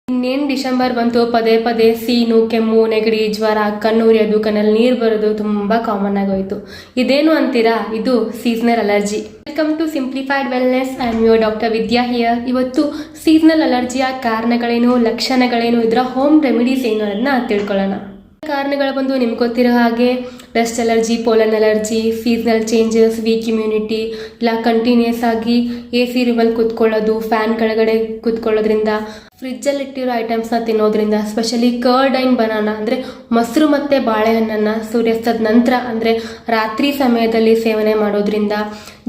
ಇನ್ನೇನು ಡಿಸೆಂಬರ್ ಬಂತು, ಪದೇ ಪದೇ ಸೀನು, ಕೆಮ್ಮು, ನೆಗಡಿ, ಜ್ವರ, ಕಣ್ಣು ಉರಿಯೋದು, ಕಣ್ಣಲ್ಲಿ ನೀರು ಬರೋದು ತುಂಬ ಕಾಮನ್ ಆಗೋಯ್ತು. ಇದೇನು ಅಂತೀರಾ? ಇದು seasonal allergy. Welcome to simplified wellness. I am your doctor Vidya here. ಇವತ್ತು ಸೀಸನಲ್ ಅಲರ್ಜಿಯ ಕಾರಣಗಳೇನು, ಲಕ್ಷಣಗಳೇನು, ಇದರ ಹೋಮ್ ರೆಮಿಡೀಸ್ ಏನು ಅನ್ನೋದನ್ನ ತಿಳ್ಕೊಳ್ಳೋಣ. ಕಾರಣಗಳು ಬಂದು ನಿಮ್ಗೆ ಗೊತ್ತಿರೋ ಹಾಗೆ dust allergy, pollen allergy, seasonal changes, weak immunity, ಇಲ್ಲ ಕಂಟಿನ್ಯೂಸ್ ಆಗಿ AC ರೂಮಲ್ಲಿ ಕೂತ್ಕೊಳ್ಳೋದು, ಫ್ಯಾನ್ ಕೆಳಗಡೆ ಕೂತ್ಕೊಳ್ಳೋದ್ರಿಂದ, ಫ್ರಿಜ್ಜಲ್ಲಿಟ್ಟಿರೋ ಐಟಮ್ಸ್ನ ತಿನ್ನೋದ್ರಿಂದ, ಸ್ಪೆಷಲಿ ಕರ್ಡ್ ಆ್ಯಂಡ್ ಬನಾನಾ ಅಂದರೆ ಮೊಸರು ಮತ್ತು ಬಾಳೆಹಣ್ಣನ್ನು ಸೂರ್ಯಾಸ್ತದ ನಂತರ ಅಂದರೆ ರಾತ್ರಿ ಸಮಯದಲ್ಲಿ ಸೇವನೆ ಮಾಡೋದ್ರಿಂದ,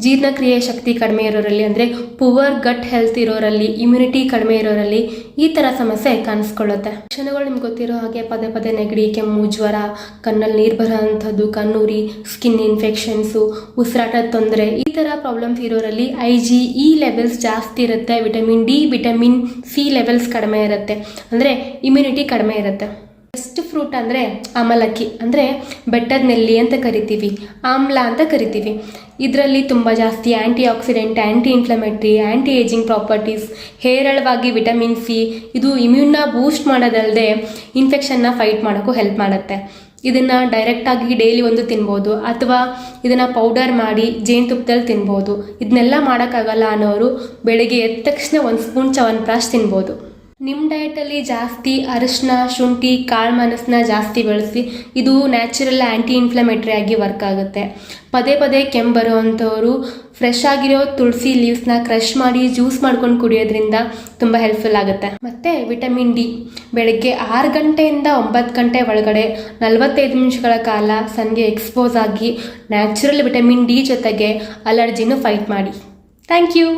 ಜೀರ್ಣಕ್ರಿಯೆ ಶಕ್ತಿ ಕಡಿಮೆ ಇರೋರಲ್ಲಿ ಅಂದರೆ ಪುವರ್ ಗಟ್ ಹೆಲ್ತ್ ಇರೋರಲ್ಲಿ, ಇಮ್ಯುನಿಟಿ ಕಡಿಮೆ ಇರೋರಲ್ಲಿ ಈ ಥರ ಸಮಸ್ಯೆ ಕಾಣಿಸ್ಕೊಳ್ಳುತ್ತೆ. ಲಕ್ಷಣಗಳು ನಿಮ್ಗೆ ಗೊತ್ತಿರೋ ಹಾಗೆ ಪದೇ ಪದೇ ನೆಗಡಿ, ಕೆಮ್ಮು, ಜ್ವರ, ಕಣ್ಣಲ್ಲಿ ನೀರು ಬರೋ ಅಂಥದ್ದು, ಕಣ್ಣುರಿ, ಸ್ಕಿನ್ ಇನ್ಫೆಕ್ಷನ್ಸು, ಉಸಿರಾಟದ ತೊಂದರೆ, ಈ ಥರ ಪ್ರಾಬ್ಲಮ್ಸ್ ಇರೋರಲ್ಲಿ IgE ಲೆವೆಲ್ಸ್ ಜಾಸ್ತಿ ಇರುತ್ತೆ. Vitamin D, vitamin C levels ಕಡಿಮೆ ಇರುತ್ತೆ, ಅಂದರೆ ಇಮ್ಯುನಿಟಿ ಕಡಿಮೆ ಇರುತ್ತೆ. ಬೆಸ್ಟ್ ಫ್ರೂಟ್ ಅಂದರೆ ಆಮಲಕ್ಕಿ, ಅಂದರೆ ಬೆಟ್ಟದ ನೆಲ್ಲಿ ಅಂತ ಕರಿತೀವಿ, ಆಮ್ಲ ಅಂತ ಕರಿತೀವಿ. ಇದರಲ್ಲಿ ತುಂಬ ಜಾಸ್ತಿ ಆ್ಯಂಟಿ ಆಕ್ಸಿಡೆಂಟ್, ಆ್ಯಂಟಿ ಇನ್ಫ್ಲಮೇಟ್ರಿ, ಆ್ಯಂಟಿ ಏಜಿಂಗ್ ಪ್ರಾಪರ್ಟೀಸ್, ಹೇರಳವಾಗಿ ವಿಟಮಿನ್ C, ಇದು ಇಮ್ಯೂನ್ನ ಬೂಸ್ಟ್ ಮಾಡೋದಲ್ಲದೆ ಇನ್ಫೆಕ್ಷನ್ನ ಫೈಟ್ ಮಾಡೋಕ್ಕೂ ಹೆಲ್ಪ್ ಮಾಡುತ್ತೆ. ಇದನ್ನು ಡೈರೆಕ್ಟಾಗಿ ಡೈಲಿ ಒಂದು ತಿನ್ಬೋದು, ಅಥವಾ ಇದನ್ನು ಪೌಡರ್ ಮಾಡಿ ಜೇನುತುಪ್ಪದಲ್ಲಿ ತಿನ್ಬೋದು. ಇದನ್ನೆಲ್ಲ ಮಾಡೋಕ್ಕಾಗಲ್ಲ ಅನ್ನೋರು ಬೆಳಗ್ಗೆ ಎದ್ದ ತಕ್ಷಣ 1 ಸ್ಪೂನ್ ಚ್ಯವನ್ಪ್ರಾಶ್ ತಿನ್ಬೋದು. ನಿಮ್ಮ ಡಯಟಲ್ಲಿ ಜಾಸ್ತಿ ಅರಿಶಿನ, ಶುಂಠಿ, ಕಾಳು ಮೆಣಸನ್ನ ಜಾಸ್ತಿ ಬಳಸಿ. ಇದು ನ್ಯಾಚುರಲ್ ಆ್ಯಂಟಿ ಇನ್ಫ್ಲಮೇಟ್ರಿ ಆಗಿ ವರ್ಕ್ ಆಗುತ್ತೆ. ಪದೇ ಪದೇ ಕೆಮ್ಮು ಬರೋ ಅಂಥವರು ಫ್ರೆಶ್ ಆಗಿರೋ ತುಳಸಿ ಲೀವ್ಸ್ನ ಕ್ರಷ್ ಮಾಡಿ ಜ್ಯೂಸ್ ಮಾಡ್ಕೊಂಡು ಕುಡಿಯೋದ್ರಿಂದ ತುಂಬ ಹೆಲ್ಪ್ಫುಲ್ ಆಗುತ್ತೆ. ಮತ್ತು ವಿಟಮಿನ್ D ಬೆಳಗ್ಗೆ 6 ಗಂಟೆಯಿಂದ 9 ಗಂಟೆ ಒಳಗಡೆ 45 ನಿಮಿಷಗಳ ಕಾಲ ಸನ್ಗೆ ಎಕ್ಸ್ಪೋಸ್ ಆಗಿ ನ್ಯಾಚುರಲ್ ವಿಟಮಿನ್ D ಜೊತೆಗೆ ಅಲರ್ಜಿನೂ ಫೈಟ್ ಮಾಡಿ. Thank you.